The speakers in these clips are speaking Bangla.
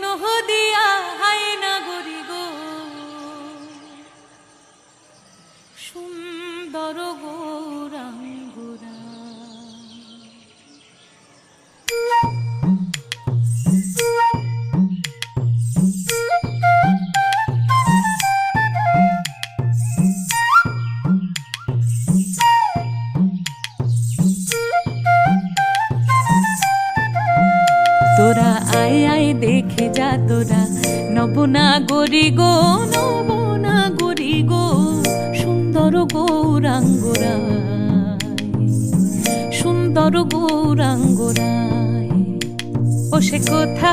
নহদিয়া হায়না গরি গো সুন্দর গৌরাঙ্গুরা। তোরা আয় আয় দেখে যা তোরা নবনাগরি গো নবনাগরি গো সুন্দর গৌরাঙ্গরায় সুন্দর গৌরাঙ্গরায়। ও সে কোথা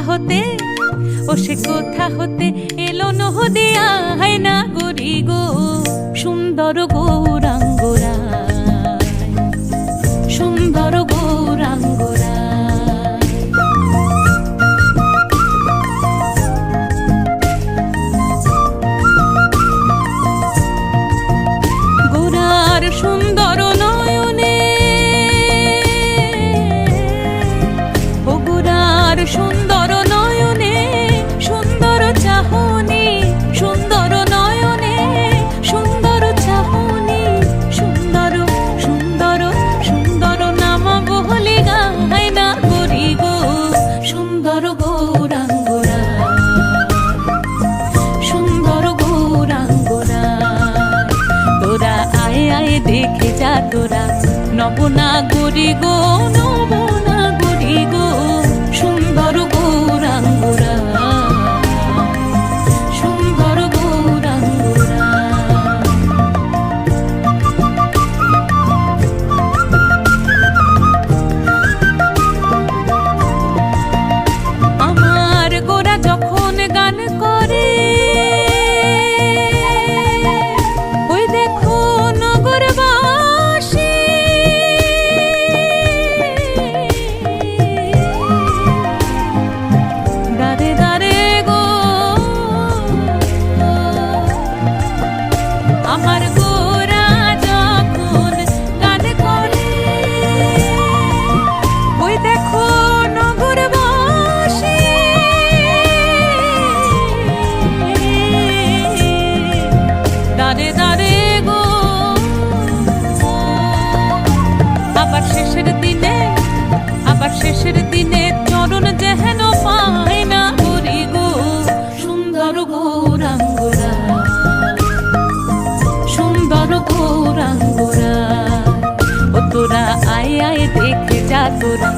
হতে এলো নহদিয়া হায়না গরি গো সুন্দর গৌরাঙ্গরায় সুন্দর গৌরাঙ্গরায়। সুন্দর নয়নে বগুড়ার সুন্দর নয়নে সুন্দর চাহনি সুন্দর নয়নে সুন্দর চাহনি সুন্দর সুন্দর সুন্দর নামা বহলে গায়না করি গো সুন্দর গৌরাঙ্গরা সুন্দর গৌরাঙ্গরা। তোরা আয় আয় দেখে যা তোরা নবনাগরি গো নবনাগরি গো সুন্দর গৌরাঙ্গরা সুন্দর গৌরাঙ্গরা। আমার গোরা যখন গান করে আমার গোরা যখন গান করে ওই দেখো নগরবাসী দাঁড়ে দাঁড়ে গো। আবার শেষের দিনে চরণ যেহেন পায় না করি গো সুন্দর গৌরাঙ্গরা সুন্দর গৌরাঙ্গরা। ও তোরা আয় আয় দেখে যা তোরা